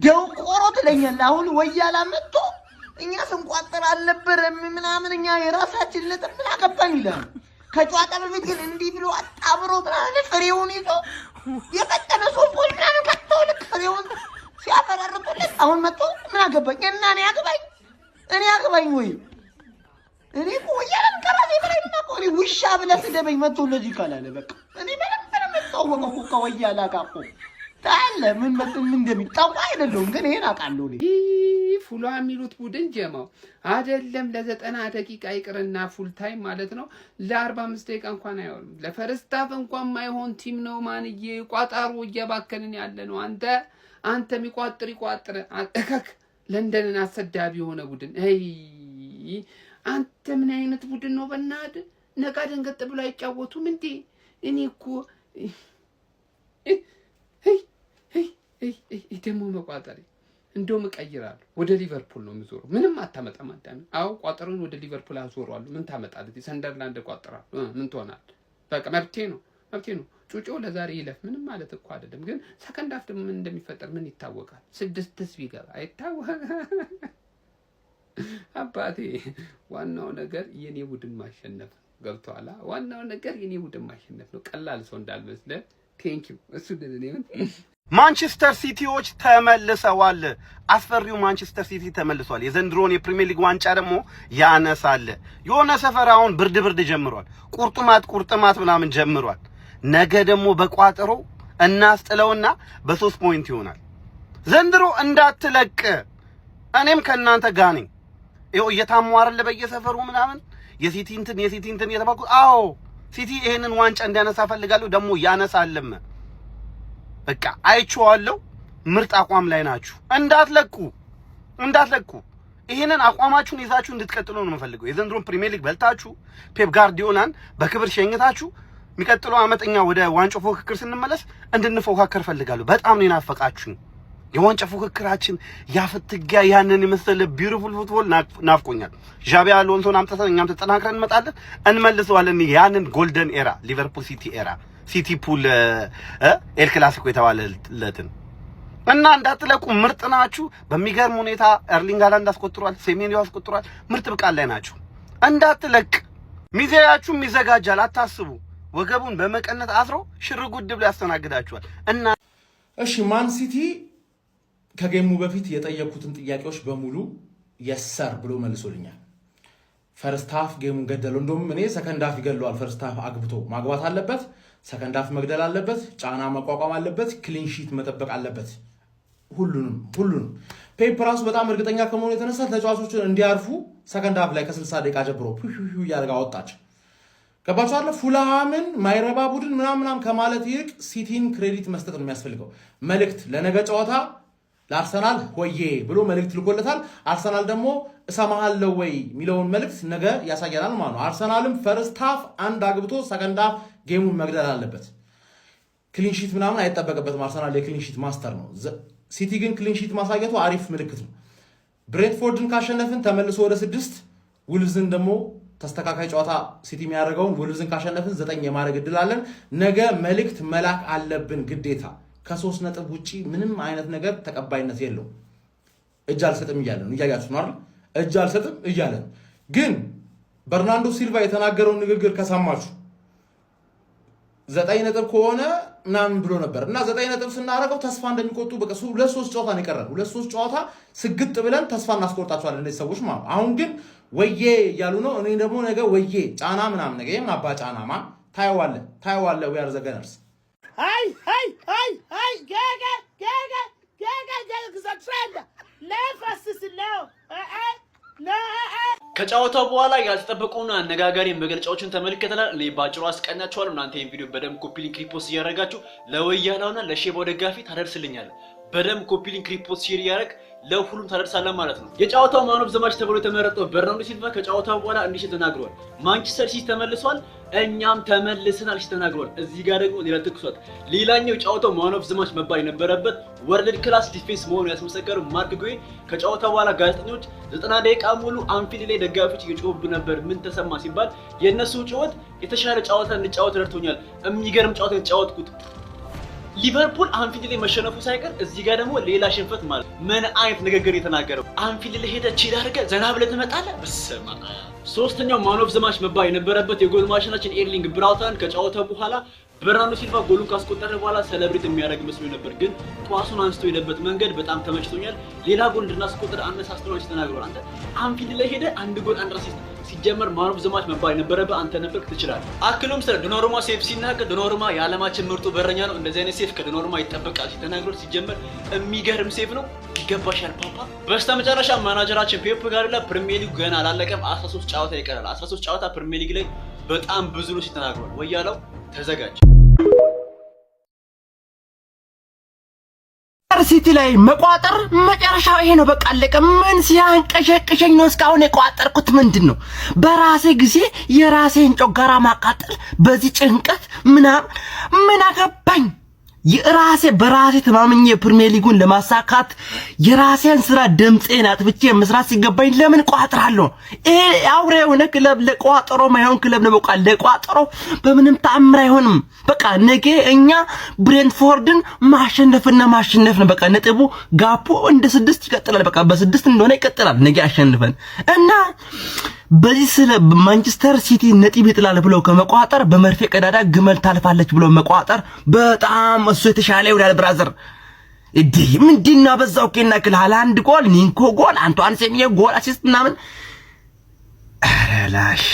ደውቆሮ ትለኛለህ አሁን ወያላ መጥቶ እኛ ስንቋጥር አልነበረም ምናምን እኛ የራሳችን ነጥብ ምን አገባን ይላል ከጨዋታ በፊት ግን እንዲህ ብሎ አጣብሮ ምናምን ፍሬውን ይዞ የቀጠለ ሶፖል ምናምን ከተው ልክ ፍሬውን ሲያፈራርጡለት አሁን መጥቶ ምን አገባኝ እና እኔ አገባኝ ወይ እኔ ወያላን ከራሴ በላይ ነው ውሻ ብለህ ስደበኝ መጥቶ ለዚህ ካላለ በቃ እኔ ምንም መጣወቀው ከወያላ ጋር ታለ ምን እንደሚጣው አይደለም ግን ይሄን አቃለው ነው ፉሏ የሚሉት ቡድን ጀማው አይደለም ለ90 ደቂቃ ይቅርና ፉል ታይም ማለት ነው ለ45 ደቂቃ እንኳን አይሆንም ለፈርስታፍ እንኳን ማይሆን ቲም ነው ማንዬ ቋጣሩ እየባከንን ያለ ነው አንተ የሚቋጥር እከክ ለንደንን አሰዳቢ ሆነ ቡድን አንተ ምን አይነት ቡድን ነው በእናት ነቃ ደንገጥ ብሎ አይጫወቱም እንዴ እኔ እኮ ደሞ መቋጠሪ እንደውም ቀይራለሁ ወደ ሊቨርፑል ነው የሚዞረው ምንም አታመጣም አዳም አው ቋጠሩን ወደ ሊቨርፑል አዞራለሁ ምን ታመጣለህ ሰንደርላንድ ቋጠራለሁ ምን ትሆናል በቃ መብቴ ነው ጩጮ ለዛሬ ይለፍ ምንም ማለት እኮ አይደለም ግን ሰከንድ አፍ ምን እንደሚፈጠር ምን ይታወቃል 6 ቢገባ አይታወቅ አባቴ ዋናው ነገር የኔ ቡድን ማሸነፍ ገብቷላ ዋናው ነገር የኔ ቡድን ማሸነፍ ነው ቀላል ሰው እንዳልመስለ ቴንኪው እሱ ደደኔን ማንቸስተር ሲቲዎች ተመልሰዋል አስፈሪው ማንቸስተር ሲቲ ተመልሷል የዘንድሮን የፕሪሚየር ሊግ ዋንጫ ደግሞ ያነሳል የሆነ ሰፈራውን ብርድ ጀምሯል ቁርጥማት ምናምን ጀምሯል ነገ ደግሞ በቋጠሮ እናስጥለውና በ3 ፖይንት ይሆናል ዘንድሮ እንዳትለቅ እኔም ከናንተ ጋር ነኝ ይሄው እየታሟረለ በየሰፈሩ ምናምን የሲቲ እንትን የተባልኩ አዎ ሲቲ ይሄንን ዋንጫ እንዲያነሳ ፈልጋለሁ ደግሞ ያነሳልም በቃ አይቼዋለሁ ምርጥ አቋም ላይ ናችሁ እንዳትለቁ ይሄንን አቋማችሁን ይዛችሁ እንድትቀጥሉ ነው የምፈልገው የዘንድሮን ፕሪሚየር ሊግ በልታችሁ ፔፕ ጋርዲዮላን በክብር ሸኝታችሁ የሚቀጥለው አመተኛ ወደ ዋንጫ ፉክክር ስንመለስ እንድንፎካከር ፈልጋለሁ በጣም ነው ናፈቃችሁኝ የዋንጫ ፉክክራችን ያፈትጋ ያንን የመሰለ ቢዩቲፉል ፉትቦል ናፍቆኛል ዣቢ አሎንሶን አምጥተን እኛም ተጠናክረን እንመልሰዋለን ያንን ጎልደን ኤራ ሊቨርፑል ሲቲ ኤራ ሲቲ ፑል ኤል ክላሲኮ የተባለለትን እና እንዳትለቁ ምርጥ ናችሁ በሚገርም ሁኔታ ኤርሊንግ ሃላንድ አስቆጥሯል ሴሜንዮ አስቆጥሯል ምርጥ ብቃት ላይ ናችሁ እንዳትለቅ ሚዜያችሁ ይዘጋጃል አታስቡ ወገቡን በመቀነት አስሮ ሽርጉድ ብሎ ያስተናግዳችኋል እና እሺ ማን ሲቲ ከጌሙ በፊት የጠየቁትን ጥያቄዎች በሙሉ የሰር ብሎ መልሶልኛል ፈርስት ሃፍ ጌሙን ገደለው እንደውም እኔ ሰከንድ ሃፍ ይገለዋል ፈርስት ሃፍ አግብቶ ማግባት አለበት ሰከንድ ሃፍ መግደል አለበት ጫና መቋቋም አለበት ክሊን ሺት መጠበቅ አለበት ሁሉንም ፔፕ ራሱ በጣም እርግጠኛ ከመሆኑ የተነሳ ተጫዋቾችን እንዲያርፉ ሰከንድ ሃፍ ላይ ከ60 ደቂቃ ጀምሮ ያርጋ ወጣች ገባችሁ አይደል ፉልሃምን ማይረባ ቡድን ምናምን ከማለት ይልቅ ሲቲን ክሬዲት መስጠት ነው የሚያስፈልገው መልእክት ለነገ ጨዋታ ለአርሰናል ሆዬ ብሎ መልእክት ልኮለታል አርሰናል ደግሞ እሰማሃለሁ ወይ ሚለውን መልእክት ነገ ያሳያናል ማለት ነው አርሰናልም ፈርስት ሃፍ አንድ አግብቶ ሰከንድ ሃፍ ጌሙን መግደል አለበት ክሊን ሺት ምናምን አይተበቀበትም አርሰናል የክሊን ሺት ማስተር ነው ሲቲ ግን ክሊን ሺት ማሳየቱ አሪፍ ምልክት ነው ብሬንትፎርድን ካሸነፍን ተመልሶ ወደ 6 ውልቭዝን ደግሞ ተስተካካይ ጨዋታ ሲቲ የሚያደርገውን ውልቭዝን ካሸነፍን 9 የማድረግ እድል አለን ነገ መልእክት መላክ አለብን ግዴታ ከ3 ነጥብ ውጪ ምንም አይነት ነገር ተቀባይነት የለው እጅ አልሰጥም እያለ ነው እያያችሁ ነው አይደል እጅ አልሰጥም እያለ ነው ግን በርናንዶ ሲልቫ የተናገረው ንግግር ከሰማችሁ 9 ነጥብ ከሆነ ምናምን ብሎ ነበር እና 9 ነጥብ ስናደርገው ተስፋ እንደሚቆጡ በቃ 2-3 ጨዋታ ነው የቀረን 2-3 ጨዋታ ስግጥ ብለን ተስፋ እናስቆርጣቸዋለን እነዚህ ሰዎች ማለት አሁን ግን ወዬ ያሉ ነው እኔ ደግሞ ነገ ወዬ ጫና ምናምን ነገ የምን አባ ጫና ማን ታየዋለ we are the gunners Hey, ከጨዋታው በኋላ ያልተጠበቁና አነጋጋሪ መግለጫዎችን ተመልክተናል ለባጭሩ አስቀናቸዋለሁ እናንተ ይሄን ቪዲዮ በደም ኮፒ ሊንክ ሪፖስት እያደረጋችሁ ለወያናውና ለሼባው ደጋፊ ታደርስልኛል በደም ኮፒ ሊንክ ሪፖስት ሼር ያደርግ ለሁሉም ታደርሳለህ ማለት ነው የጨዋታው ማን ኦፍ ዘ ማች ተብሎ የተመረጠው በርናንዶ ሲልቫ ከጨዋታው በኋላ እንዲህ ተናግሯል ማንቸስተር ሲቲ ተመልሷል እኛም ተመልሰናል ተናግሯል እዚህ ጋር ደግሞ ሌላ ተክሷት ሌላኛው ጨዋታው ማን ኦፍ ዘ ማች መባል የነበረበት ወርልድ ክላስ ዲፌንስ መሆኑ ያስመሰከረው ማርክ ጉዌ ከጨዋታው በኋላ ጋዜጠኞች 90 ደቂቃ ሙሉ አንፊልድ ላይ ደጋፊዎች እየጮሁ ነበር ምን ተሰማ ሲባል የነሱ ጨዋታ የተሻለ ጨዋታ እንጫወት ረድቶኛል የሚገርም ጨዋታ ተጫወትኩት ሊቨርፑል አንፊልድ ላይ መሸነፉ ሳይቀር እዚህ ጋር ደግሞ ሌላ ሽንፈት ማለት ምን አይነት ንግግር የተናገረው አንፊልድ ላይ ሄደ ቺል አድርገህ ዘና ብለህ ትመጣለህ። በስመ አብ። ሶስተኛው ማን ኦፍ ዘ ማች መባል የነበረበት የጎል ማሽናችን ኤርሊንግ ብራውት ከጨዋታው በኋላ በርናርዶ ሲልቫ ጎሉን ካስቆጠረ በኋላ ሴሌብሬት የሚያደርግ መስሎ ነበር፣ ግን ኳሱን አንስቶ የሄደበት መንገድ በጣም ተመችቶኛል። ሌላ ጎል እንድናስቆጥር አነሳስተናል ተናግሯል። አንተ አንፊልድ ላይ ሄደ አንድ ጎል አንድ አሲስት ሲጀመር ማን ኦፍ ዘ ማች መባል የነበረበት አንተ ነበርክ ትችላለህ። አክሎም ስለ ዶኖሩማ ሴፍ ሲናገር ዶኖሩማ የዓለማችን ምርጡ በረኛ ነው፣ እንደዚህ አይነት ሴፍ ከዶኖሩማ ይጠበቃል ሲተናገር ሲጀመር የሚገርም ሴፍ ነው። ይገባሻል ፓፓ። በስተመጨረሻ ማናጀራችን ፔፕ ጋርዲዮላ ፕሪሚየር ሊግ ገና አላለቀም፣ 13 ጨዋታ ይቀራል። 13 ጨዋታ ፕሪሚየር ሊግ ላይ በጣም ብዙ ነው ሲተናገሯል። ወያለው ተዘጋጅ። ሲቲ ላይ መቋጠር መጨረሻው ይሄ ነው። በቃ አለቀ። ምን ሲያንቀሸቅሸኝ ነው እስካሁን የቋጠርኩት? ምንድን ነው በራሴ ጊዜ የራሴን ጮጋራ ማቃጠል በዚህ ጭንቀት ምን አገባኝ? በራሴ ተማምኜ ፕሪሚየር ሊጉን ለማሳካት የራሴን ስራ ድምጼን አጥብቼ መስራት ሲገባኝ ለምን ቋጥራለሁ? ይሄ አውሬ የሆነ ክለብ ለቋጠሮ ማይሆን ክለብ ነው። በቃ ለቋጠሮ በምንም ተአምር አይሆንም። በቃ ነገ እኛ ብሬንትፎርድን ማሸነፍና ማሸነፍ ነው። በቃ ነጥቡ ጋፑ እንደ 6 ይቀጥላል። በቃ በ6 እንደሆነ ይቀጥላል። ነገ አሸንፈን እና በዚህ ስለ ማንቸስተር ሲቲ ነጥብ ይጥላል ብሎ ከመቋጠር በመርፌ ቀዳዳ ግመል ታልፋለች ብሎ መቋጠር በጣም እሱ የተሻለ ይሆናል። ብራዘር እዲ ምንድነው በዛው ከና ሃላንድ ጎል፣ ኒንኮ ጎል፣ አንቷን ሴሚዮ ጎል አሲስት ምናምን አላሽ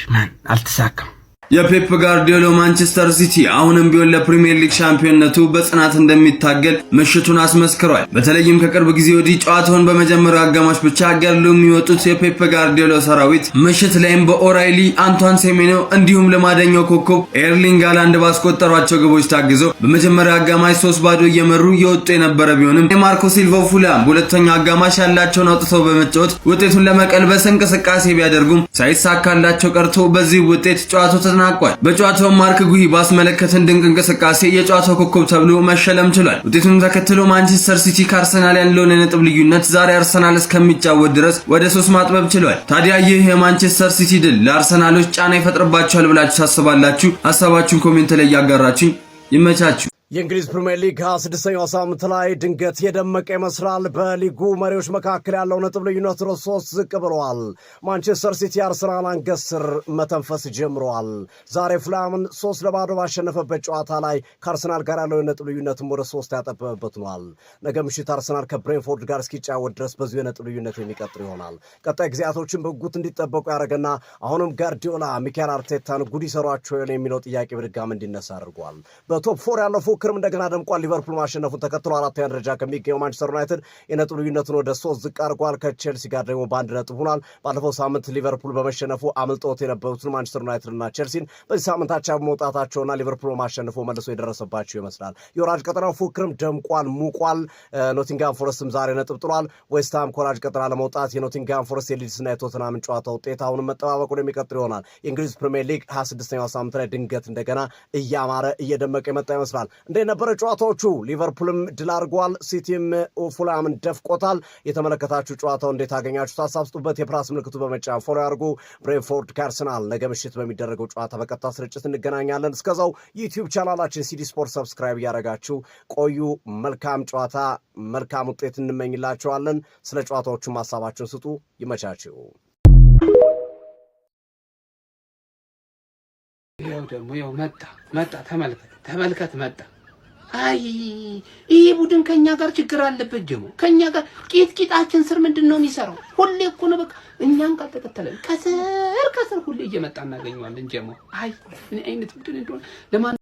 ማን አልተሳካም። የፔፕ ጋርዲዮላ ማንቸስተር ሲቲ አሁንም ቢሆን ለፕሪሚየር ሊግ ሻምፒዮንነቱ በጽናት እንደሚታገል ምሽቱን አስመስክሯል። በተለይም ከቅርብ ጊዜ ወዲህ ጨዋታውን በመጀመሪያው አጋማሽ ብቻ ገድለው የሚወጡት የፔፕ ጋርዲዮላ ሰራዊት ምሽት ላይም በኦራይሊ፣ አንቷን ሴሜንዮ እንዲሁም ለማደኛው ኮከብ ኤርሊንግ ሃላንድ ባስቆጠሯቸው ግቦች ታግዘው በመጀመሪያው አጋማሽ 3-0 እየመሩ የወጡ የነበረ ቢሆንም የማርኮ ሲልቫ ፉላም በሁለተኛው አጋማሽ ያላቸውን አውጥተው በመጫወት ውጤቱን ለመቀልበስ እንቅስቃሴ ቢያደርጉም ሳይሳካላቸው ቀርቶ በዚህ ውጤት ጨዋታው በጨዋታው ማርክ ጉሂ ባስመለከተን ድንቅ እንቅስቃሴ የጨዋታው ኮከብ ተብሎ መሸለም ችሏል። ውጤቱን ተከትሎ ማንቸስተር ሲቲ ከአርሰናል ያለውን የነጥብ ልዩነት ዛሬ አርሰናል እስከሚጫወት ድረስ ወደ 3 ማጥበብ ችሏል። ታዲያ ይህ የማንቸስተር ሲቲ ድል ለአርሰናሎች ጫና ይፈጥርባቸዋል ብላችሁ ታስባላችሁ? ሀሳባችሁን ኮሜንት ላይ ያጋራችሁኝ። ይመቻችሁ። የእንግሊዝ ፕሪሚየር ሊግ 26ኛው ሳምንት ላይ ድንገት የደመቀ ይመስላል። በሊጉ መሪዎች መካከል ያለው ነጥብ ልዩነት 3 ዝቅ ብሏል። ማንቸስተር ሲቲ አርሰናል አንገት ስር መተንፈስ ጀምሯል። ዛሬ ፍላምን 3-0 ባሸነፈበት ጨዋታ ላይ ከአርሰናል ጋር ያለው ነጥብ ልዩነትም ወደ 3 ያጠበበበት ሆኗል። ነገ ምሽት አርሰናል ከብሬንፎርድ ጋር እስኪጫወት ድረስ በዚሁ የነጥብ ልዩነት የሚቀጥል ይሆናል። ቀጣይ ጊዜያቶችን በጉጉት እንዲጠበቁ ያደረገና አሁንም ጋርዲዮላ ሚኬል አርቴታን ጉድ ይሰሯቸው የሚለው ጥያቄ በድጋሚ እንዲነሳ አድርጓል። በቶፕ 4 ያለው ክርም እንደገና ደምቋል። ሊቨርፑል ማሸነፉን ተከትሎ 4ኛ ደረጃ ከሚገኘው ማንቸስተር ዩናይትድ የነጥብ ልዩነቱን ወደ 3 ዝቅ አድርጓል። ከቼልሲ ጋር ደግሞ በ1 ነጥብ ሆኗል። ባለፈው ሳምንት ሊቨርፑል በመሸነፉ አምልጦት የነበሩትን ማንቸስተር ዩናይትድና ቼልሲን በዚህ ሳምንት አቻ በመውጣታቸውና ሊቨርፑል ማሸነፉ መልሶ የደረሰባቸው ይመስላል። የወራጅ ቀጠናው ፉክክርም ደምቋል፣ ሙቋል። ኖቲንግሃም ፎረስትም ዛሬ ነጥብ ጥሏል። ዌስትሃም ከወራጅ ቀጠና ለመውጣት የኖቲንግሃም ፎረስት የሊድስና የቶተንሃምን ጨዋታ ውጤት አሁንም መጠባበቁን የሚቀጥል ይሆናል። የእንግሊዝ ፕሪሚየር ሊግ 26ኛው ሳምንት ላይ ድንገት እንደገና እያማረ እየደመቀ የመጣ ይመስላል። እንደነበረ ጨዋታዎቹ ሊቨርፑልም ድል አድርጓል። ሲቲም ፉላምን ደፍቆታል። የተመለከታችሁ ጨዋታው እንዴት አገኛችሁ? ታሳብስጡበት። የፕላስ ምልክቱ በመጫን ፎሎ ያድርጉ። ብሬንፎርድ ከአርሰናል ነገ ምሽት በሚደረገው ጨዋታ በቀጥታ ስርጭት እንገናኛለን። እስከዛው ዩቲዩብ ቻናላችን ሲዲ ስፖርት ሰብስክራይብ እያደረጋችሁ ቆዩ። መልካም ጨዋታ፣ መልካም ውጤት እንመኝላችኋለን። ስለ ጨዋታዎቹም ሀሳባችሁን ስጡ። ይመቻችሁ። ያው ደግሞ መጣ ተመልከት መጣ። አይ ይሄ ቡድን ከኛ ጋር ችግር አለበት። ጀሞ ከኛ ጋር ቂጣችን ስር ምንድነው የሚሰራው? ሁሌ እኮ ነው በቃ እኛን ከተከተለን ከስር ሁሌ እየመጣ እናገኘዋለን። ጀሞ አይ ምን አይነት ቡድን እንደሆነ